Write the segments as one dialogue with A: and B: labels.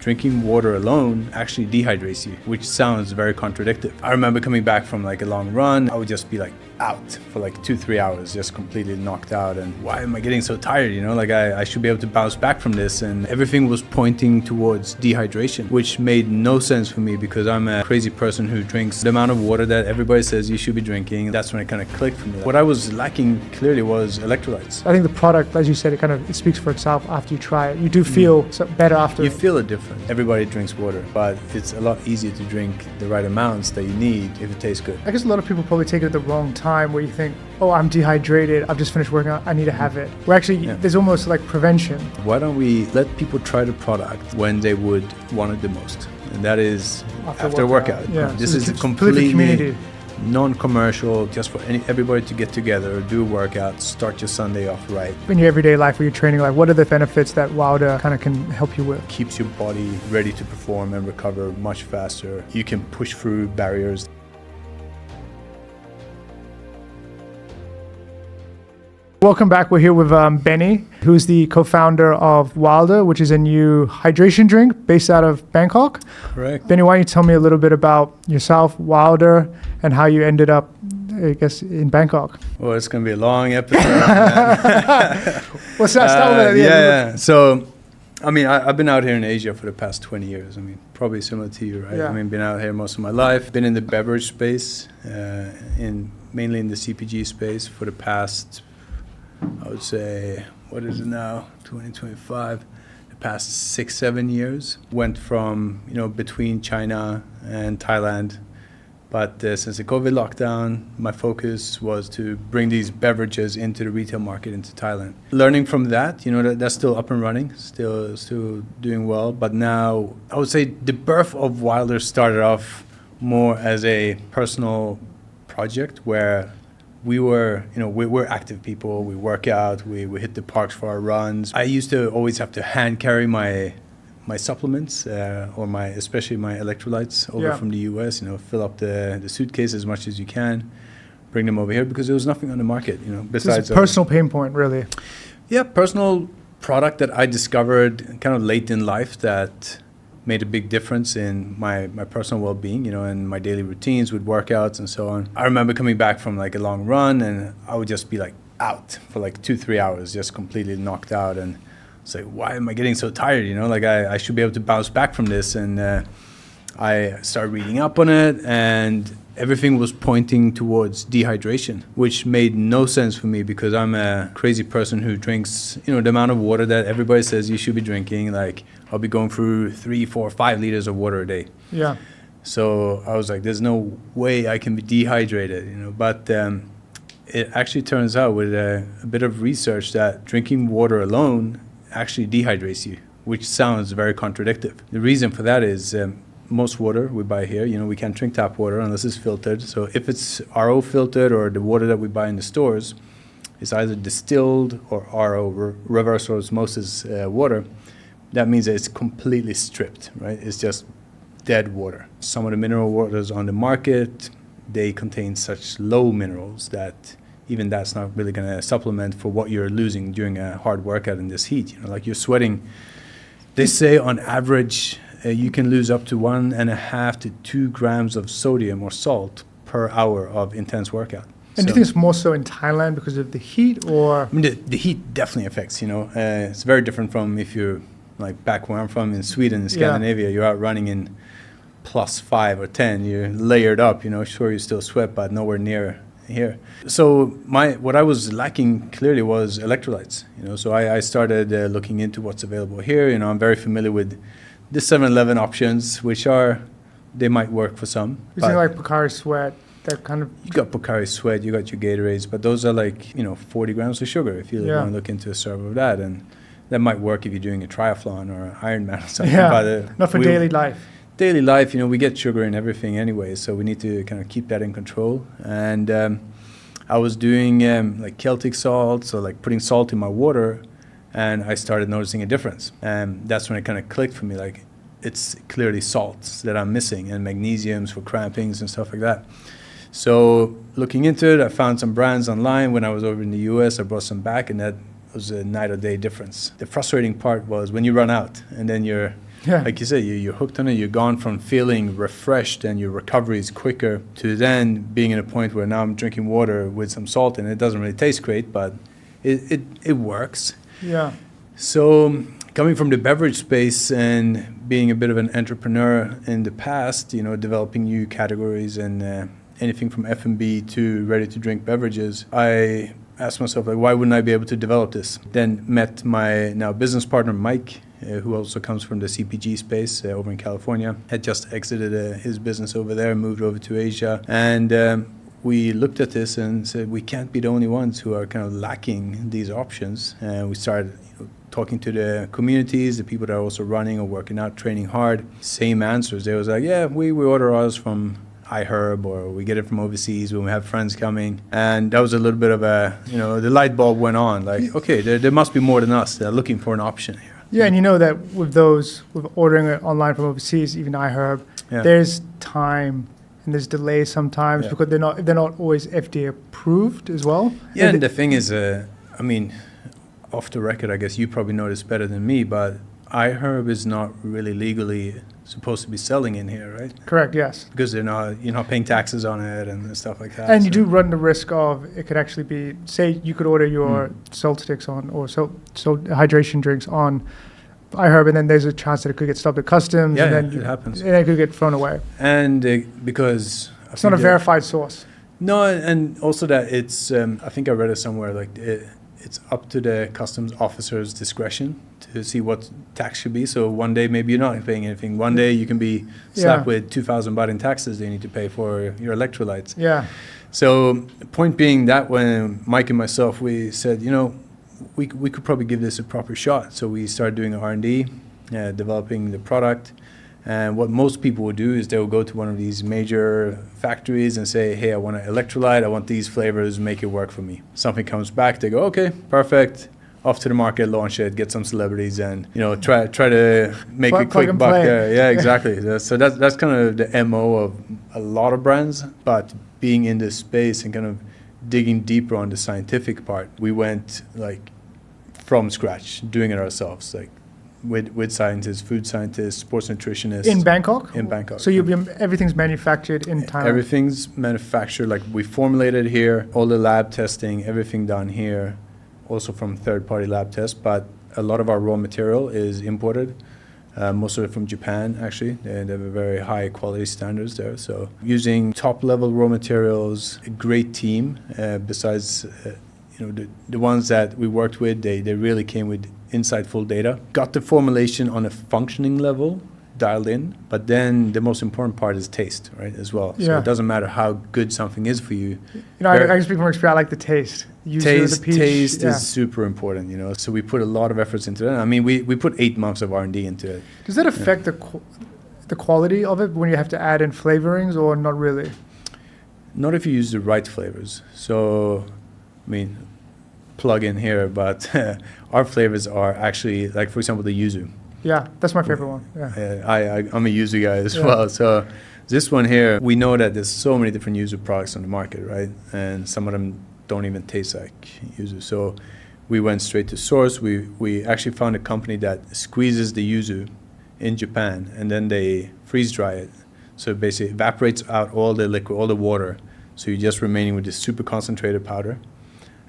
A: Drinking water alone actually dehydrates you, which sounds very contradictory. I remember coming back from like a long run, I would just be like out for like 2-3 hours, just completely knocked out. And why am I getting so tired? You know, like I should be able to bounce back from this. And everything was pointing towards dehydration, which made no sense for me because I'm a crazy person who drinks the amount of water that everybody says you should be drinking. That's when it kind of clicked for me. What I was lacking clearly was electrolytes.
B: I think the product, as you said, it speaks for itself after you try it. You do feel better after.
A: You feel a difference. Everybody drinks water, but it's a lot easier to drink the right amounts that you need if it tastes good.
B: I guess a lot of people probably take it at the wrong time where you think, oh, I'm dehydrated, I've just finished working out, I need to have it. Where actually there's almost like prevention.
A: Why don't we let people try the product when they would want it the most? And that is after a workout.
B: Yeah.
A: This
B: so
A: is a
B: the
A: completely
B: community.
A: Non-commercial, just for everybody to get together, do a workout, start your Sunday off right.
B: In your everyday life where you're training, like what are the benefits that Wilder kind of can help you with?
A: Keeps your body ready to perform and recover much faster. You can push through barriers.
B: Welcome back. We're here with Benny, who's the co-founder of Wilder, which is a new hydration drink based out of Bangkok.
A: Correct.
B: Benny, why don't you tell me a little bit about yourself, Wilder, and how you ended up, I guess, in Bangkok?
A: Well, it's going to be a long episode.
B: Well, start with that.
A: Yeah. So, I mean, I've been out here in Asia for the past 20 years. I mean, probably similar to you, right?
B: Yeah.
A: I mean, been out here most of my life. Been in the beverage space, mainly in the CPG space for the past, I would say, what is it now, 2025, the past 6-7 years. Went from, between China and Thailand. But since the COVID lockdown, my focus was to bring these beverages into the retail market into Thailand. Learning from that, that's still up and running, still doing well. But now, I would say the birth of Wilder started off more as a personal project where we're active people. We work out. We hit the parks for our runs. I used to always have to hand carry my supplements or especially my electrolytes over from the US. Fill up the suitcase as much as you can, bring them over here because there was nothing on the market. Besides
B: it's a personal pain point, really.
A: Yeah, personal product that I discovered kind of late in life that made a big difference in my personal well-being, and my daily routines with workouts and so on. I remember coming back from like a long run and I would just be like out for like 2-3 hours, just completely knocked out. And it's like, why am I getting so tired? Like I should be able to bounce back from this. And I started reading up on it and everything was pointing towards dehydration, which made no sense for me because I'm a crazy person who drinks, the amount of water that everybody says you should be drinking. Like I'll be going through 3, 4, 5 liters of water a day.
B: Yeah.
A: So I was like, there's no way I can be dehydrated, but it actually turns out with a bit of research that drinking water alone actually dehydrates you, which sounds very contradictory. The reason for that is most water we buy here, we can't drink tap water unless it's filtered. So if it's RO filtered or the water that we buy in the stores is either distilled or RO, reverse osmosis water, that means that it's completely stripped, right? It's just dead water. Some of the mineral waters on the market, they contain such low minerals that even that's not really going to supplement for what you're losing during a hard workout in this heat. Like you're sweating. They say on average, you can lose up to 1.5 to 2 grams of sodium or salt per hour of intense workout.
B: And do you think it's more so in Thailand because of the heat, or?
A: I mean, the heat definitely affects, It's very different from if you're like back where I'm from in Sweden, in Scandinavia, you're out running in +5 or 10, you're layered up, sure you still sweat, but nowhere near here. So what I was lacking clearly was electrolytes, so I started looking into what's available here. I'm very familiar with the 7-Eleven options, which they might work for some.
B: You think like Pocari Sweat, that kind of...
A: You got Pocari Sweat, you got your Gatorades, but those are like, 40 grams of sugar if you want to look into a serve of that. And that might work if you're doing a triathlon or an Ironman or something.
B: Yeah,
A: but,
B: not for daily life.
A: Daily life, we get sugar in everything anyway, so we need to kind of keep that in control. And I was doing like Celtic salt, so like putting salt in my water, and I started noticing a difference. And that's when it kind of clicked for me, like it's clearly salts that I'm missing and magnesiums for crampings and stuff like that. So looking into it, I found some brands online. When I was over in the US, I brought some back, and that was a night or day difference. The frustrating part was when you run out and then you're
B: Yeah.
A: Like you said, you're hooked on it. You're gone from feeling refreshed and your recovery is quicker to then being in a point where now I'm drinking water with some salt and it doesn't really taste great, but it works.
B: Yeah.
A: So coming from the beverage space and being a bit of an entrepreneur in the past, developing new categories and anything from F&B to ready-to-drink beverages, I asked myself, like, why wouldn't I be able to develop this? Then met my now business partner, Mike, who also comes from the CPG space over in California, had just exited his business over there, moved over to Asia. And we looked at this and said, we can't be the only ones who are kind of lacking these options. And we started talking to the communities, the people that are also running or working out, training hard. Same answers. They was like, yeah, we order ours from iHerb, or we get it from overseas when we have friends coming. And that was a little bit of the light bulb went on. Like, okay, there must be more than us. They're looking for an option here.
B: Yeah, and that with ordering it online from overseas, even iHerb, there's time and there's delays sometimes because they're not always FDA approved as well.
A: Yeah, and the thing is, off the record, I guess you probably know this better than me, but iHerb is not really legally supposed to be selling in here, right?
B: Correct, yes.
A: Because you're not paying taxes on it and stuff like that.
B: And you do run the risk of it could actually be, say you could order your salt sticks on or salt hydration drinks on iHerb, and then there's a chance that it could get stopped at customs.
A: Yeah,
B: and then
A: it happens.
B: And it could get thrown away.
A: And because
B: it's not a verified source.
A: No, and also that it's, I think I read it somewhere, like it's up to the customs officer's discretion to see what tax should be. So one day maybe you're not paying anything. One day you can be slapped with 2,000 baht in taxes that you need to pay for your electrolytes.
B: Yeah.
A: So the point being that when Mike and myself, we said, we could probably give this a proper shot. So we started doing R&D, developing the product. And what most people would do is they will go to one of these major factories and say, hey, I want an electrolyte, I want these flavors, make it work for me. Something comes back, they go, okay, perfect, off to the market, launch it, get some celebrities and, try to make a quick buck there. Yeah, exactly. So that's kind of the MO of a lot of brands, but being in this space and kind of digging deeper on the scientific part, we went like from scratch, doing it ourselves, like with scientists, food scientists, sports nutritionists.
B: In Bangkok?
A: In Bangkok.
B: So everything's manufactured in Thailand?
A: Everything's manufactured, like we formulated here, all the lab testing, everything done here, also from third-party lab tests, but a lot of our raw material is imported, most of it from Japan, actually. They have a very high quality standards there. So using top-level raw materials, a great team, besides the ones that we worked with, they really came with insightful data. Got the formulation on a functioning level dialed in, but then the most important part is taste, right, as well. So it doesn't matter how good something is for you.
B: I can speak from experience. I like the taste.
A: Taste is super important, So we put a lot of efforts into that. I mean, we put 8 months of R&D into it.
B: Does that affect the quality of it when you have to add in flavorings, or not really?
A: Not if you use the right flavors. So, I mean, plug in here, but our flavors are actually, like, for example, the yuzu.
B: Yeah, that's my favorite one. Yeah.
A: I'm a yuzu guy as well. So this one here, we know that there's so many different yuzu products on the market, right? And some of them don't even taste like yuzu. So we went straight to source. We actually found a company that squeezes the yuzu in Japan, and then they freeze dry it. So it basically evaporates out all the liquid, all the water. So you're just remaining with this super concentrated powder.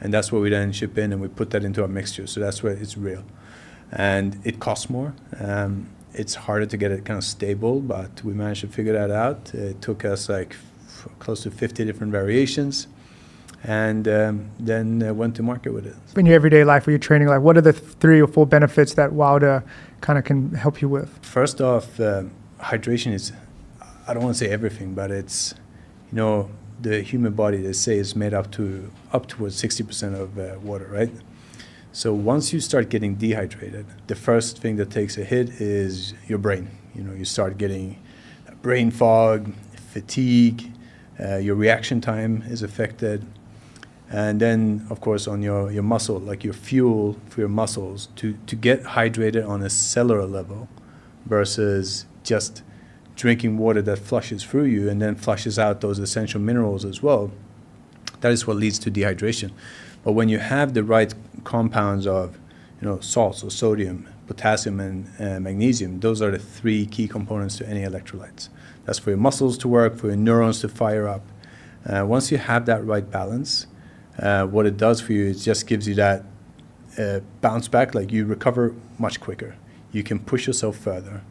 A: And that's what we then ship in, and we put that into our mixture. So that's where it's real. And it costs more. It's harder to get it kind of stable, but we managed to figure that out. It took us like close to 50 different variations, and then went to market with it.
B: In your everyday life, when you're training, like, what are the 3 or 4 benefits that Wilder kind of can help you with?
A: First off, hydration is, I don't want to say everything, but it's, the human body, they say, is made up towards 60% of water, right? So once you start getting dehydrated, the first thing that takes a hit is your brain. You start getting brain fog, fatigue, your reaction time is affected. And then, of course, on your muscle, like your fuel for your muscles, to get hydrated on a cellular level versus just drinking water that flushes through you and then flushes out those essential minerals as well. That is what leads to dehydration. But when you have the right compounds of, salts or sodium, potassium and magnesium. Those are the 3 key components to any electrolytes. That's for your muscles to work, for your neurons to fire up. Once you have that right balance, what it does for you is just gives you that bounce back, like you recover much quicker. You can push yourself further.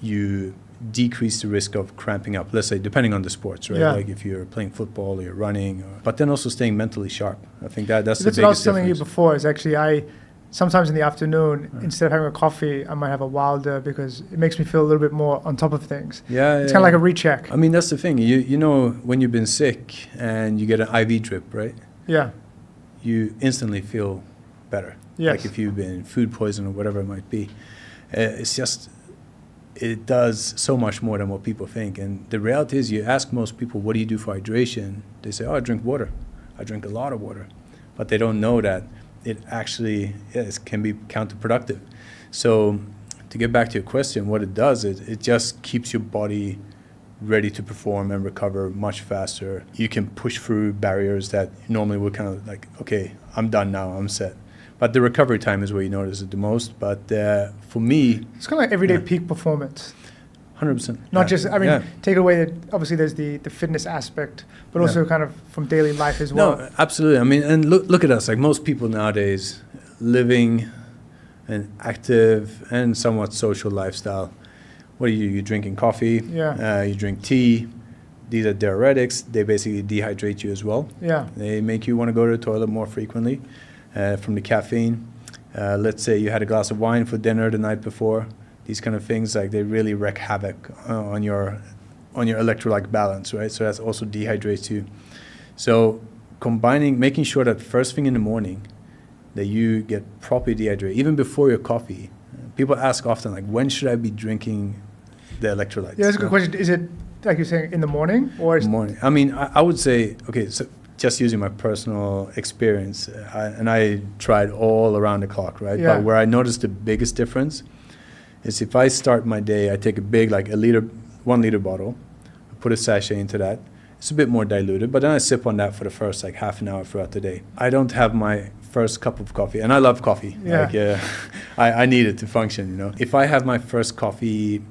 A: You decrease the risk of cramping up, let's say, depending on the sports, right?
B: Yeah.
A: Like if you're playing football or you're running, but then also staying mentally sharp. I think that's the biggest
B: what I was telling you
A: difference.
B: before is actually sometimes in the afternoon, instead of having a coffee, I might have a Wilder because it makes me feel a little bit more on top of things.
A: Yeah,
B: it's kind of like a recheck.
A: I mean, that's the thing. You know, when you've been sick and you get an IV drip, right?
B: Yeah.
A: You instantly feel better.
B: Yes.
A: Like if you've been food poisoned or whatever it might be. It's just, it does so much more than what people think. And the reality is, you ask most people, what do you do for hydration? They say, oh, I drink water. I drink a lot of water. But they don't know that it actually can be counterproductive. So to get back to your question, what it does is it just keeps your body ready to perform and recover much faster. You can push through barriers that normally would kind of like, okay, I'm done now, I'm set. But the recovery time is where you notice it the most. But for me,
B: it's kind of like everyday peak performance.
A: 100%.
B: Not just, I mean, take away that obviously there's the fitness aspect, but also kind of from daily life as well.
A: No, absolutely. I mean, and look at us, like most people nowadays living an active and somewhat social lifestyle. What are you? You're drinking coffee.
B: Yeah.
A: You drink tea. These are diuretics. They basically dehydrate you as well.
B: Yeah.
A: They make you want to go to the toilet more frequently from the caffeine. Let's say you had a glass of wine for dinner the night before. These kind of things, like they really wreak havoc on your electrolyte balance, right? So that's also dehydrates you. So making sure that first thing in the morning that you get properly dehydrated, even before your coffee. People ask often, like, when should I be drinking the electrolytes?
B: Yeah, that's a good question. Is it, like you're saying, in the morning or?
A: Morning. I mean, I would say, okay, so just using my personal experience, and I tried all around the clock, right?
B: Yeah.
A: But where I noticed the biggest difference is if I start my day, I take a big, like 1 liter bottle, put a sachet into that. It's a bit more diluted, but then I sip on that for the first like half an hour throughout the day. I don't have my first cup of coffee, and I love coffee.
B: Yeah.
A: Like, I need it to function, you know. If I have my first coffee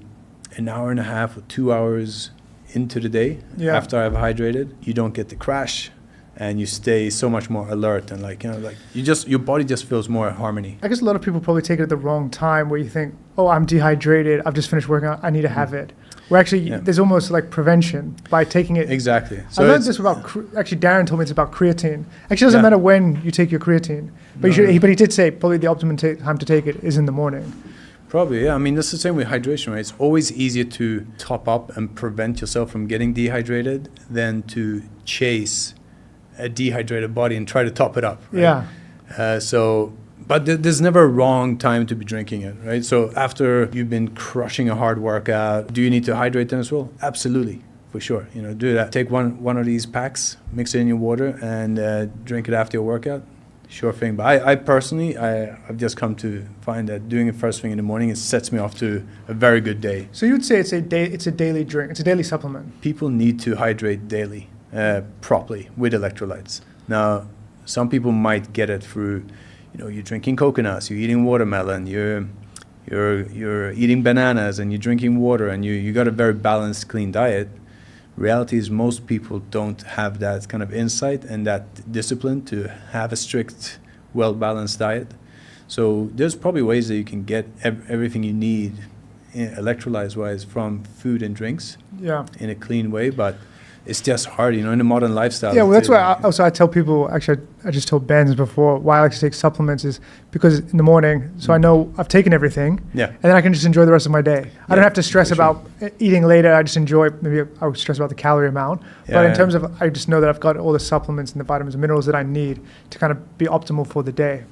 A: an hour and a half or 2 hours into the day after I've hydrated, you don't get the crash. And you stay so much more alert and like, you know, like your body just feels more harmony.
B: I guess a lot of people probably take it at the wrong time where you think, oh, I'm dehydrated, I've just finished working out, I need to have it. Where actually there's almost like prevention by taking it.
A: Exactly. So
B: I learned this about, actually Darren told me it's about creatine. Actually it doesn't matter when you take your creatine, but but he did say probably the optimum time to take it is in the morning.
A: Probably, yeah. I mean, that's the same with hydration, right? It's always easier to top up and prevent yourself from getting dehydrated than to chase a dehydrated body and try to top it up, right? Yeah. But there's never a wrong time to be drinking it, right? So after you've been crushing a hard workout, do you need to hydrate then as well? Absolutely, for sure. You know, do that. Take one of these packs, mix it in your water, and drink it after your workout. Sure thing. But I personally, I've just come to find that doing it first thing in the morning, it sets me off to a very good day.
B: So you would say it's a daily drink, it's a daily supplement.
A: People need to hydrate daily. Properly with electrolytes. Now, some people might get it through, you know, you're drinking coconuts, you're eating watermelon, you're eating bananas, and you're drinking water, and you got a very balanced, clean diet. Reality is most people don't have that kind of insight and that discipline to have a strict, well-balanced diet. So there's probably ways that you can get everything you need, electrolytes-wise, from food and drinks in a clean way, but it's just hard, you know, in a modern lifestyle.
B: Yeah, well, that's why I tell people, actually, I just told Ben before, why I like to take supplements is because in the morning, so I know I've taken everything, and then I can just enjoy the rest of my day. I don't have to stress about eating later. I just enjoy, maybe I would stress about the calorie amount, but in terms of, I just know that I've got all the supplements and the vitamins and minerals that I need to kind of be optimal for the day.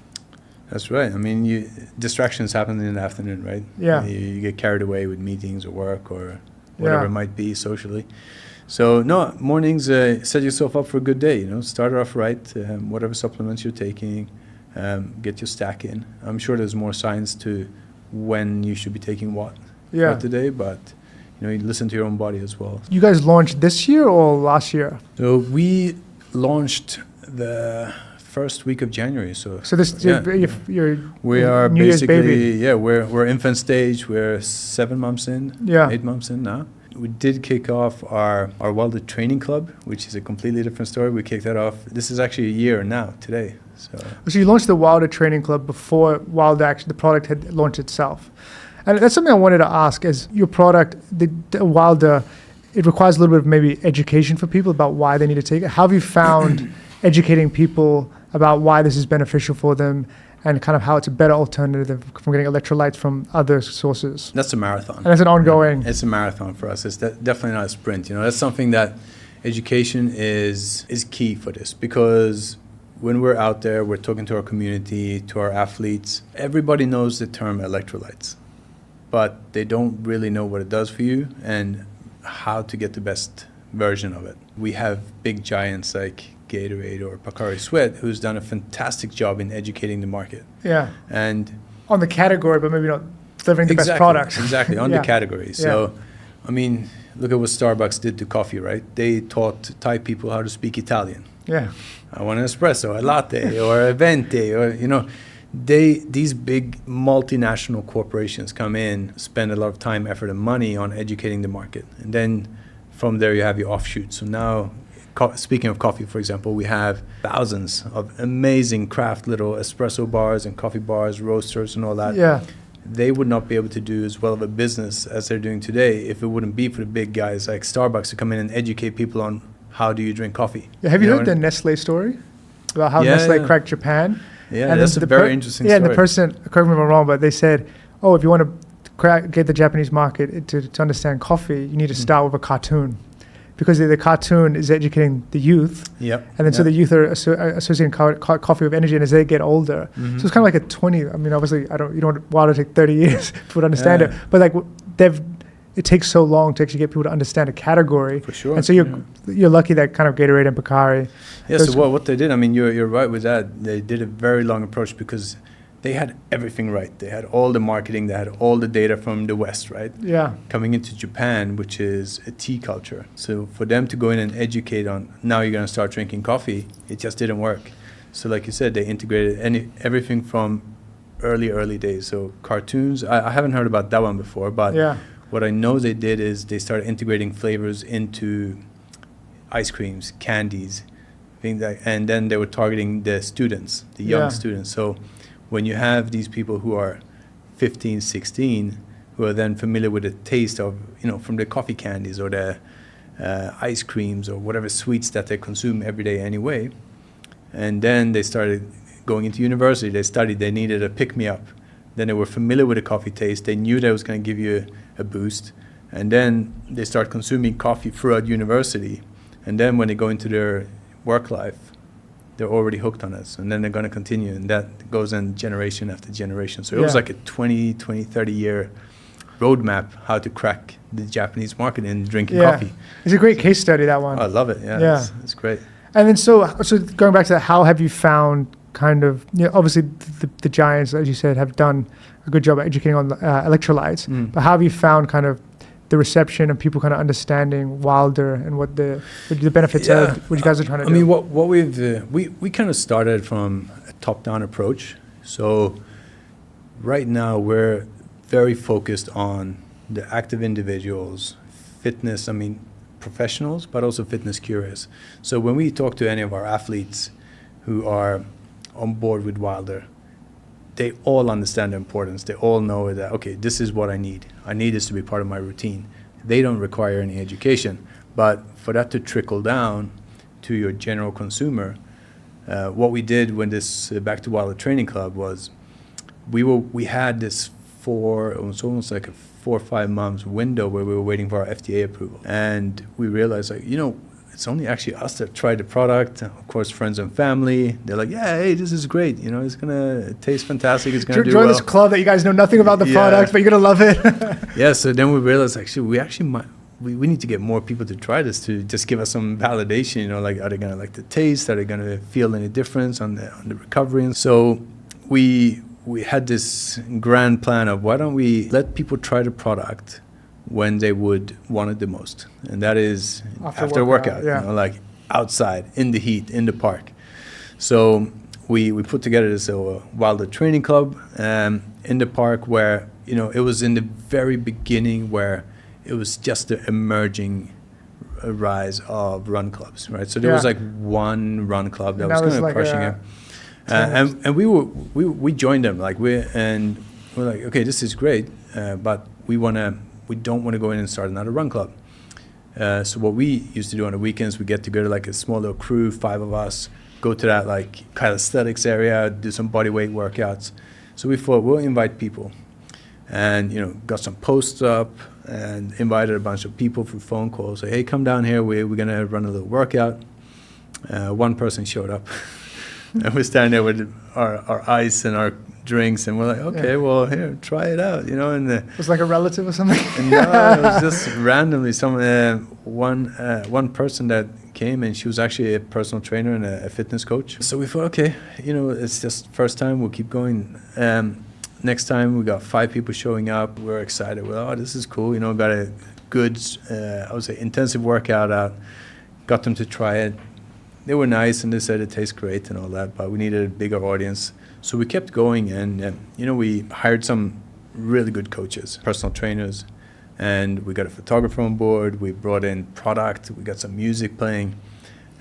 A: That's right. I mean, distractions happen in the afternoon, right?
B: Yeah.
A: You get carried away with meetings or work or whatever it might be socially. So no, mornings, set yourself up for a good day, you know, start it off right, whatever supplements you're taking, get your stack in. I'm sure there's more science to when you should be taking what throughout the day, but you know, you listen to your own body as well.
B: You guys launched this year or last year?
A: So we launched the first week of January. So
B: this your
A: we are
B: New Year's
A: basically
B: baby.
A: we're infant stage. We're 7 months in, 8 months in now. We did kick off our Wilder Training Club, which is a completely different story. We kicked that off. This is actually a year now today.
B: So you launched the Wilder Training Club before Wilder the product had launched itself. And that's something I wanted to ask is your product, the Wilder, it requires a little bit of maybe education for people about why they need to take it. How have you found educating people about why this is beneficial for them and kind of how it's a better alternative from getting electrolytes from other sources?
A: That's a marathon.
B: And it's an ongoing.
A: It's a marathon for us. It's definitely not a sprint. That's something that education is key for this, because when we're out there, we're talking to our community, to our athletes. Everybody knows the term electrolytes, but they don't really know what it does for you and how to get the best version of it. We have big giants like Gatorade or Pocari Sweat who's done a fantastic job in educating the market.
B: Yeah.
A: And
B: on the category, but maybe not delivering the best products.
A: Exactly, on the category. So, I mean, look at what Starbucks did to coffee, right? They taught Thai people how to speak Italian.
B: Yeah.
A: I want an espresso, a latte, or a venti, or, these big multinational corporations come in, spend a lot of time, effort, and money on educating the market. And then from there you have your offshoots. So now, speaking of coffee, for example, we have thousands of amazing craft little espresso bars and coffee bars, roasters and all that.
B: Yeah.
A: They would not be able to do as well of a business as they're doing today if it wouldn't be for the big guys like Starbucks to come in and educate people on how do you drink coffee.
B: Yeah, have you heard the Nestle story about how Nestle cracked Japan?
A: Yeah, and that's a very interesting story.
B: Yeah, and the person, correct me if I'm wrong, but they said, if you want to get the Japanese market to understand coffee, you need to start with a cartoon. Because the cartoon is educating the youth.
A: Yep.
B: And then so the youth are associating coffee with energy, and as they get older. So it's kind of like a 20, I mean, obviously, you don't want to take 30 years to understand it. But like it takes so long to actually get people to understand a category.
A: For sure.
B: And so you're lucky that kind of Gatorade and Pocari.
A: Yeah, so what they did, I mean, you're right with that. They did a very long approach because they had everything right. They had all the marketing, they had all the data from the West, right?
B: Yeah.
A: Coming into Japan, which is a tea culture. So for them to go in and educate on, now you're going to start drinking coffee, it just didn't work. So like you said, they integrated everything from early days. So cartoons, I haven't heard about that one before, but what I know they did is they started integrating flavors into ice creams, candies, things like, and then they were targeting the students, the young students. So when you have these people who are 15, 16, who are then familiar with the taste of, from the coffee candies or the ice creams or whatever sweets that they consume every day anyway, and then they started going into university, they studied, they needed a pick-me-up. Then they were familiar with the coffee taste, they knew that it was going to give you a boost, and then they start consuming coffee throughout university, and then when they go into their work life, they're already hooked on us, and then they're going to continue, and that goes in generation after generation. So it was like a 20, 30 year roadmap how to crack the Japanese market in drinking coffee.
B: It's a great case study, that one.
A: I love it. Yeah. It's great.
B: And then so going back to that, how have you found kind of, obviously the giants, as you said, have done a good job at educating on electrolytes, but how have you found kind of the reception and people kind of understanding Wilder and what the benefits of what you guys are trying to do?
A: I mean, what we've we kind of started from a top-down approach. So right now we're very focused on the active individuals, fitness, professionals, but also fitness curious. So when we talk to any of our athletes who are on board with Wilder, they all understand the importance. They all know that, okay, this is what I need. I need this to be part of my routine. They don't require any education. But for that to trickle down to your general consumer, what we did when this Back to Wilder Training Club was we had this it was almost like a 4 or 5 months window where we were waiting for our FDA approval. And we realized, it's only actually us that tried the product. Of course, friends and family, they're like, hey, this is great. It's going to taste fantastic. It's going to do well.
B: Join this club that you guys know nothing about the product, but you're going to love it.
A: So then we realized, we need to get more people to try this to just give us some validation. Are they going to like the taste? Are they going to feel any difference on the recovery? And so we had this grand plan of why don't we let people try the product when they would want it the most, and that is after a workout, like outside in the heat in the park. So we put together this Wilder training club in the park where, it was in the very beginning where it was just the emerging rise of run clubs, right? So there was like one run club that was kind of like crushing it. And we joined them, and we're like, okay, this is great, but we don't want to go in and start another run club. So what we used to do on the weekends, we get together like a small little crew, 5 of us, go to that like calisthenics area, do some body weight workouts. So we thought we'll invite people, and got some posts up and invited a bunch of people through phone calls. Say, hey, come down here. We're gonna run a little workout. One person showed up, and we're standing there with our ice and our drinks, and we're like, okay, well, here, try it out, And
B: it was like a relative or something.
A: No, it was just randomly one person that came, and she was actually a personal trainer and a fitness coach. So we thought, okay, it's just first time, we'll keep going. Next time we got 5 people showing up. We're excited. Well, oh, this is cool. Got a good, I would say, intensive workout out. Got them to try it. They were nice, and they said it tastes great and all that, but we needed a bigger audience. So we kept going, and we hired some really good coaches, personal trainers, and we got a photographer on board. We brought in product. We got some music playing,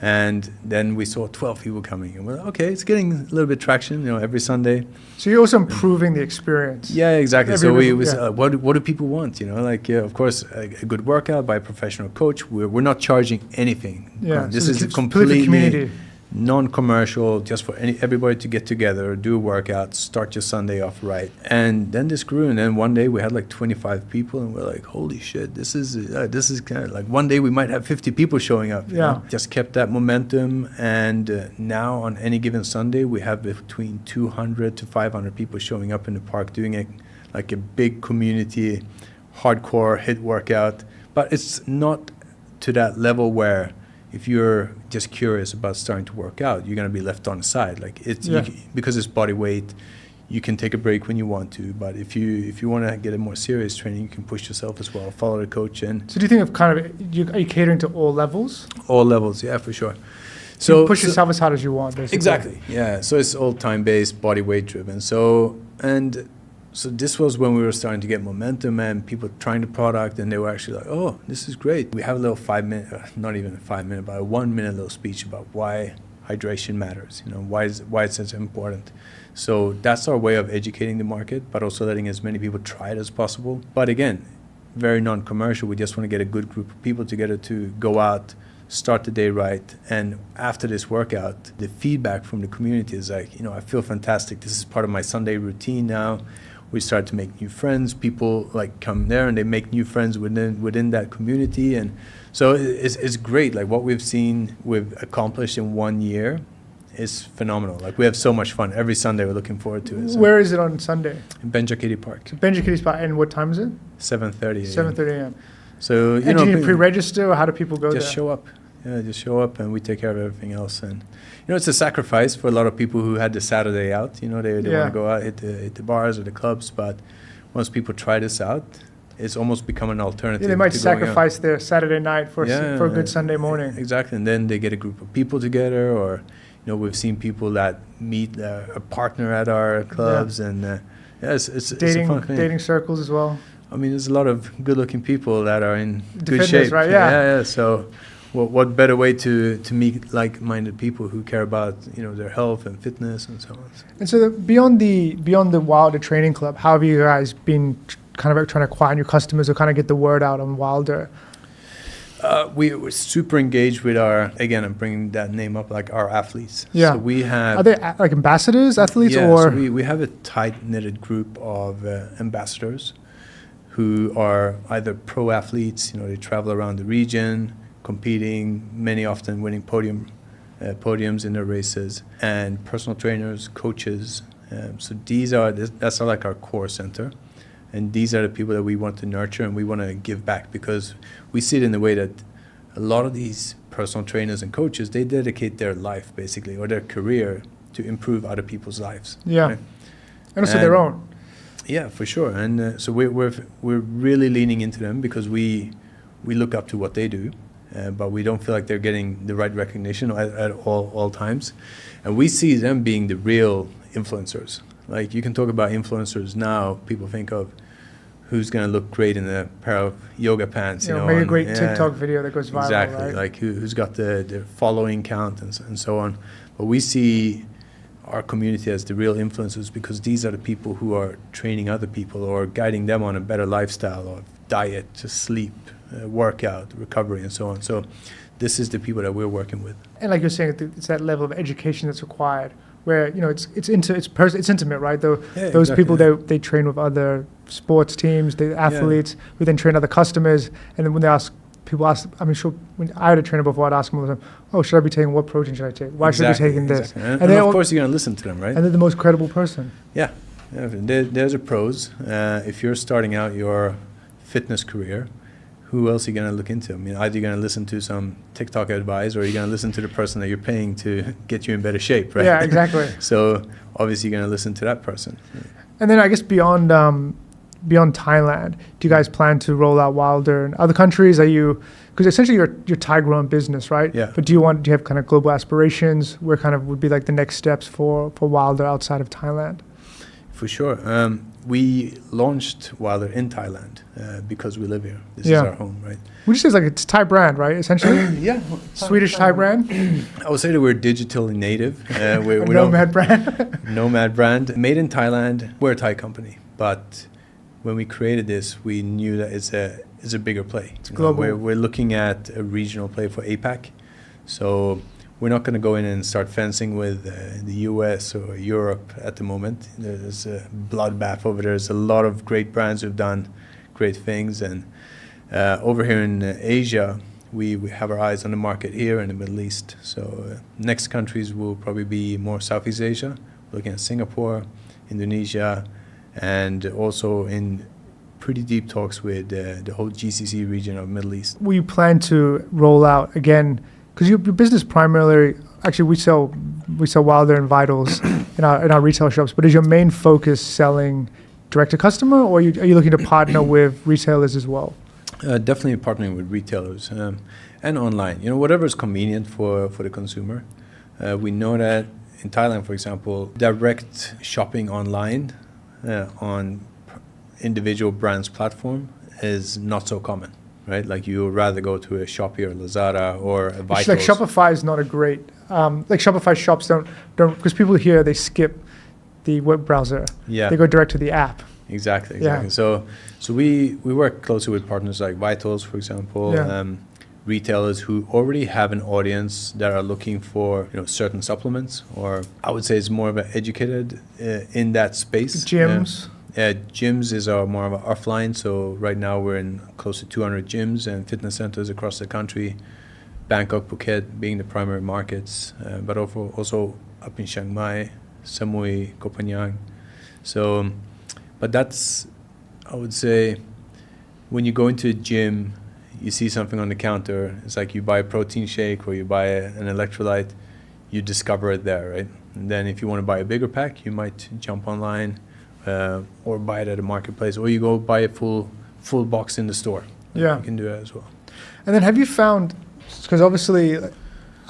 A: and then we saw 12 people coming, and we're like, okay, it's getting a little bit traction, every Sunday.
B: So you're also improving the experience.
A: Yeah, exactly. So we said, what do people want? Of course, a good workout by a professional coach. We're not charging anything.
B: Yeah,
A: this
B: so
A: is
B: it's
A: completely
B: community.
A: Non-commercial, just for everybody to get together, do a workout, start your Sunday off right. And then this grew, and then one day we had like 25 people, and we're like, holy shit, this is kind of like one day we might have 50 people showing up. Just kept that momentum, and now on any given Sunday we have between 200 to 500 people showing up in the park doing a big community, hardcore HIIT workout. But it's not to that level where if you're just curious about starting to work out, you're going to be left on the side. Because it's body weight, you can take a break when you want to. But if you want to get a more serious training, you can push yourself as well. Follow the coach. And
B: so do you think of are you catering to all levels?
A: All levels, yeah, for sure.
B: So you push yourself as hard as you want, basically.
A: Exactly, yeah. So it's all time-based, body weight driven. So this was when we were starting to get momentum and people trying the product, and they were actually like, oh, this is great. We have a little 5-minute, not even a 5-minute, but a 1-minute little speech about why hydration matters, why it's so important. So that's our way of educating the market, but also letting as many people try it as possible. But again, very non-commercial. We just want to get a good group of people together to go out, start the day right. And after this workout, the feedback from the community is like, I feel fantastic. This is part of my Sunday routine now. We start to make new friends. People come there and they make new friends within that community, and so it's great. Like what we've accomplished in 1 year is phenomenal. We have so much fun every Sunday. We're looking forward to it. So.
B: Where is it on Sunday?
A: In Benjakitti Park.
B: Benjakitti Park, and what time is it?
A: 7:30 a.m.
B: 7:30 a.m.
A: So
B: and do you need to pre-register, or how do people go there?
A: Just show up. Yeah, just show up, and we take care of everything else. And it's a sacrifice for a lot of people who had the Saturday out. They want to go out, hit the bars or the clubs. But once people try this out, it's almost become an alternative.
B: Yeah, they might sacrifice their Saturday night for a good Sunday morning.
A: Exactly, and then they get a group of people together, or we've seen people that meet a partner at our clubs, and it's a fun thing.
B: Dating circles as well.
A: I mean, there's a lot of good-looking people that are in good
B: fitness,
A: shape.
B: Right? Yeah.
A: So. What better way to meet like-minded people who care about their health and fitness and so on.
B: And so beyond the Wilder Training Club, how have you guys been kind of trying to acquire new customers or kind of get the word out on Wilder?
A: We're super engaged with I'm bringing that name up, our athletes.
B: Yeah.
A: So we have.
B: Are they ambassadors, athletes,
A: yeah,
B: or?
A: So we have a tight-knitted group of ambassadors who are either pro athletes. They travel around the region, competing, many often winning podiums in their races, and personal trainers, coaches. So that's our core center, and these are the people that we want to nurture and we want to give back, because we see it in the way that a lot of these personal trainers and coaches, they dedicate their life basically, or their career, to improve other people's lives.
B: Yeah,
A: right?
B: And also their own.
A: Yeah, for sure. And so we're really leaning into them because we look up to what they do. but we don't feel like they're getting the right recognition at all times. And we see them being the real influencers. Like, you can talk about influencers now, people think of who's going to look great in a pair of yoga pants. You know,
B: make a great TikTok video that goes viral,
A: exactly,
B: right?
A: like who's got the following count and so on. But we see our community as the real influencers, because these are the people who are training other people or guiding them on a better lifestyle or diet, just sleep, workout, recovery, and so on. So this is the people that we're working with.
B: And like you're saying, it's that level of education that's required, where it's intimate, right? Those
A: exactly.
B: people they train with other sports teams, the athletes who then train other customers, and then when people ask, I mean, sure, when I had a trainer before, I'd ask them all the time, oh, should I be taking, what protein should I take? Why should I be taking this?
A: And of course you're going to listen to them, right?
B: And they're the most credible person.
A: Yeah. There's a pros. If you're starting out your fitness career, who else are you going to look into? I mean, either you're going to listen to some TikTok advice, or you're going to listen to the person that you're paying to get you in better shape, right?
B: Yeah, exactly.
A: So obviously you're going to listen to that person.
B: And then I guess beyond Thailand, do you guys plan to roll out Wilder in other countries? Because essentially you're Thai-grown business, right?
A: Yeah.
B: But do you have kind of global aspirations? Where kind of would be like the next steps for Wilder outside of Thailand?
A: For sure. We launched Wilder in Thailand because we live here. This is our home, right?
B: Would you say it's Thai brand, right? Essentially?
A: Yeah.
B: Swedish Thai brand?
A: I would say that we're digitally native. We're
B: nomad brand?
A: Nomad brand. Made in Thailand. We're a Thai company. But when we created this, we knew that it's a bigger play.
B: It's global.
A: We're looking at a regional play for APAC. So we're not going to go in and start fencing with the US or Europe at the moment. There's a bloodbath over there. There's a lot of great brands who've done great things. And over here in Asia, we have our eyes on the market here in the Middle East. So next countries will probably be more Southeast Asia, looking at Singapore, Indonesia, and also in pretty deep talks with the whole GCC region of Middle East.
B: Will you plan to roll out again? Because your business primarily, actually, we sell Wilder and Vitals in our retail shops. But is your main focus selling direct to customer, or are you looking to partner with retailers as well?
A: Definitely partnering with retailers and online. Whatever is convenient for the consumer. We know that in Thailand, for example, direct shopping online on individual brands' platform is not so common. Right, like you would rather go to a Shopee or Lazada or a Vitals.
B: Like Shopify is not a great, like Shopify shops don't, because people here, they skip the web browser.
A: Yeah.
B: They go direct to the app.
A: Exactly.
B: Yeah.
A: So we work closely with partners like Vitals, for example, retailers who already have an audience that are looking for certain supplements, or I would say it's more of an educated in that space.
B: Gyms.
A: Gyms is more of an offline, so right now we're in close to 200 gyms and fitness centers across the country. Bangkok, Phuket being the primary markets, but also up in Chiang Mai, Samui, Koh Phangan. So, but that's, I would say, when you go into a gym, you see something on the counter, it's like you buy a protein shake or you buy an electrolyte, you discover it there, right? And then if you want to buy a bigger pack, you might jump online, or buy it at a marketplace, or you go buy a full box in the store.
B: Yeah,
A: you can do that as well.
B: And then have you found, because obviously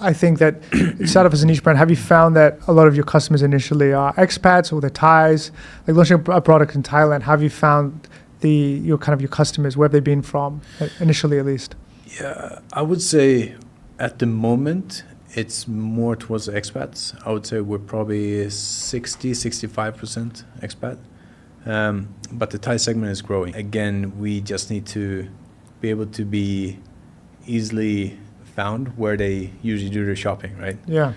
B: I think that it started off as a niche brand, have you found that a lot of your customers initially are expats or they're Thais? Like launching a product in Thailand, have you found your customers, where have they been from, initially at least?
A: Yeah, I would say at the moment it's more towards the expats. I would say we're probably 65% expat. But the Thai segment is growing. Again, we just need to be able to be easily found where they usually do their shopping, right?
B: Yeah.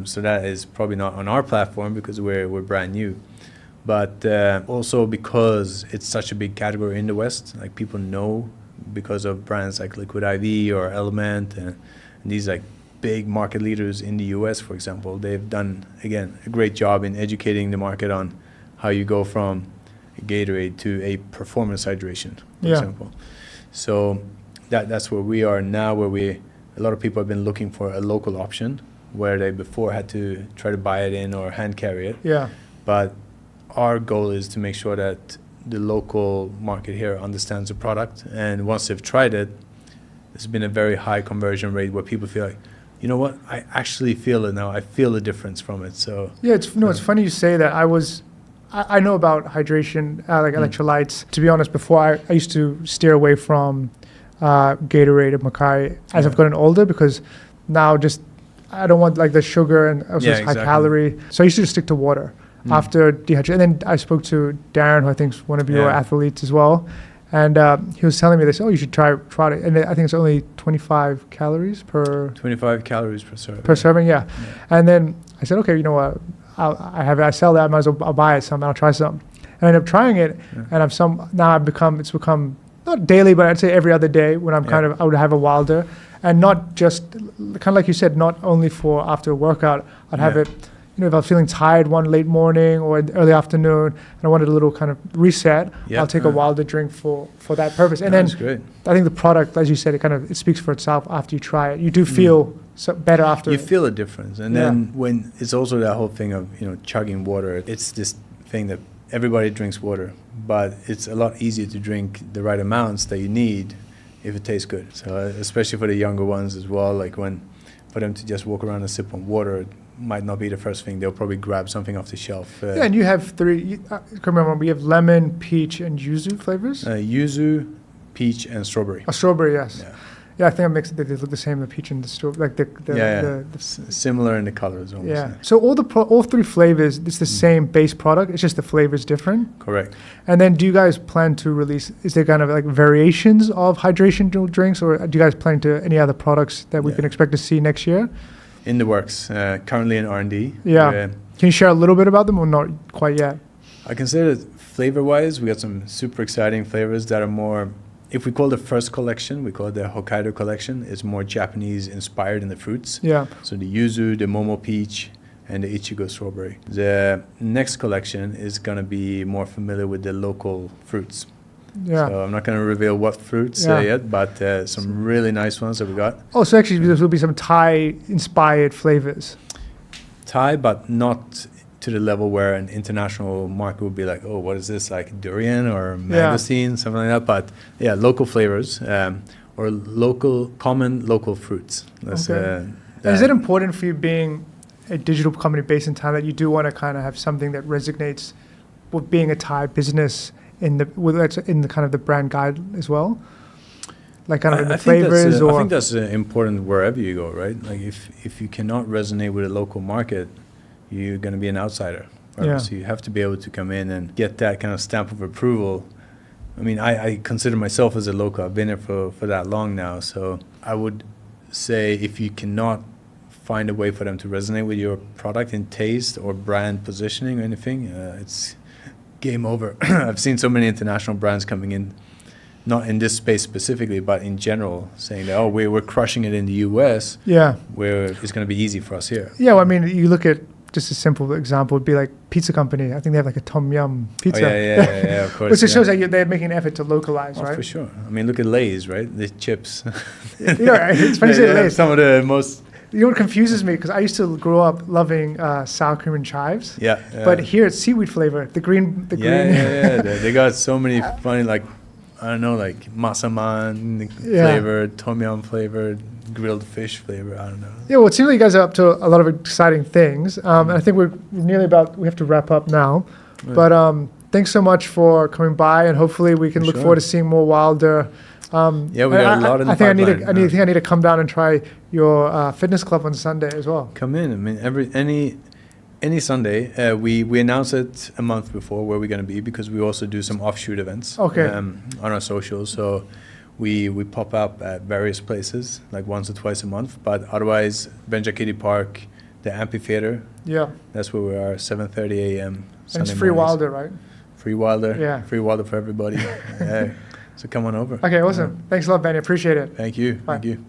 A: So that is probably not on our platform because we're brand new. But also because it's such a big category in the West, like people know because of brands like Liquid IV or Element and these like big market leaders in the US, for example. They've done, again, a great job in educating the market on how you go from a Gatorade to a performance hydration, for example. So that's where we are now, where a lot of people have been looking for a local option where they before had to try to buy it in or hand carry it.
B: Yeah.
A: But our goal is to make sure that the local market here understands the product, and once they've tried it, there's been a very high conversion rate where people feel like, you know what, I actually feel it now. I feel the difference from it. So
B: yeah, it's funny you say that. I know about hydration, like electrolytes. To be honest, before I used to steer away from Gatorade and Macari as I've gotten older, because now just I don't want like the sugar and also high calorie. So I used to just stick to water after dehydration. And then I spoke to Darren, who I think is one of your athletes as well. And he was telling me this, you should try it. And I think it's only 25 calories per...
A: 25 calories per serving.
B: Per serving, yeah. And then I said, okay, you know what? I sell that. I might as well I'll buy it some. I'll try some. And I ended up trying it. And it's become not daily, but I'd say every other day when I'm I would have a Wilder. And not just, kind of like you said, not only for after a workout. I'd have it, if I was feeling tired one late morning or early afternoon, and I wanted a little kind of reset, I'll take a Wilder drink for that purpose. And then
A: great.
B: I think the product, as you said, it speaks for itself after you try it. You do feel better after.
A: You feel a difference. And then when it's also that whole thing of, chugging water, it's this thing that everybody drinks water, but it's a lot easier to drink the right amounts that you need if it tastes good. So especially for the younger ones as well, like for them to just walk around and sip on water might not be the first thing. They'll probably grab something off the shelf.
B: And you have three, I can remember, we have lemon, peach, and yuzu flavors?
A: Yuzu, peach, and strawberry.
B: Oh, strawberry, yes. Yeah, I think I mixed it. They look the same, the peach and the strawberry. Like the
A: similar in the colors almost.
B: Yeah. So all three flavors, it's the same base product. It's just the flavor's different.
A: Correct.
B: And then do you guys plan to release, is there kind of like variations of hydration drinks, or do you guys plan to any other products that we can expect to see next year?
A: In the works, currently in R&D.
B: Yeah. Can you share a little bit about them or not quite yet?
A: I can say that flavor-wise, we got some super exciting flavors that are more, if we call the first collection, we call it the Hokkaido collection. It's more Japanese inspired in the fruits. Yeah. So the yuzu, the momo peach, and the ichigo strawberry. The next collection is going to be more familiar with the local fruits. Yeah. So I'm not going to reveal what fruits yet, but some really nice ones that we got.
B: Oh, so actually there will be some Thai-inspired flavors.
A: Thai, but not to the level where an international market would be like, oh, what is this, like durian or mangosteen, something like that. But local flavors or common local fruits. Is
B: it important for you, being a digital company based in Thailand, that you do want to kind of have something that resonates with being a Thai business in the kind of the brand guide as well, like kind of in the flavors?
A: I think that's important wherever you go, right? Like if you cannot resonate with a local market, you're going to be an outsider. Right? Yeah. So you have to be able to come in and get that kind of stamp of approval. I mean, I consider myself as a local. I've been here for that long now. So I would say if you cannot find a way for them to resonate with your product in taste or brand positioning or anything, it's game over. I've seen so many international brands coming in, not in this space specifically, but in general, saying that, we're crushing it in the US, where it's going to be easy for us here.
B: Yeah, well, I mean, you look at just a simple example would be like pizza company. I think they have like a tom yum pizza.
A: Oh, yeah, of course.
B: Which just shows that they're making an effort to localize, right?
A: For sure. I mean, look at Lay's, right? The chips.
B: It's funny to say Lay's.
A: Some of the most...
B: You know what confuses me? Because I used to grow up loving sour cream and chives.
A: Yeah.
B: But here it's seaweed flavor. The green.
A: Yeah. They got so many funny, like, I don't know, like masaman flavored, tom yum flavored, grilled fish flavor. I don't know. Yeah,
B: well, it seems like you guys are up to a lot of exciting things. And I think we're nearly we have to wrap up now. Right. But thanks so much for coming by, and hopefully we can look forward to seeing more Wilder.
A: We got a lot in the pipeline.
B: I need to come down and try your fitness club on Sunday as well.
A: Come in. I mean, any Sunday, we announce it a month before where we're going to be, because we also do some offshoot events on our socials. So we pop up at various places, like once or twice a month. But otherwise, Benjakitti Park, the amphitheater. Yeah. That's where we are, 7:30 a.m.
B: And it's free Wilder, right?
A: Free Wilder. Yeah. Free Wilder for everybody. So come on over.
B: Okay, awesome. Thanks a lot, Benny. Appreciate it.
A: Thank you.
B: Bye.
A: Thank you.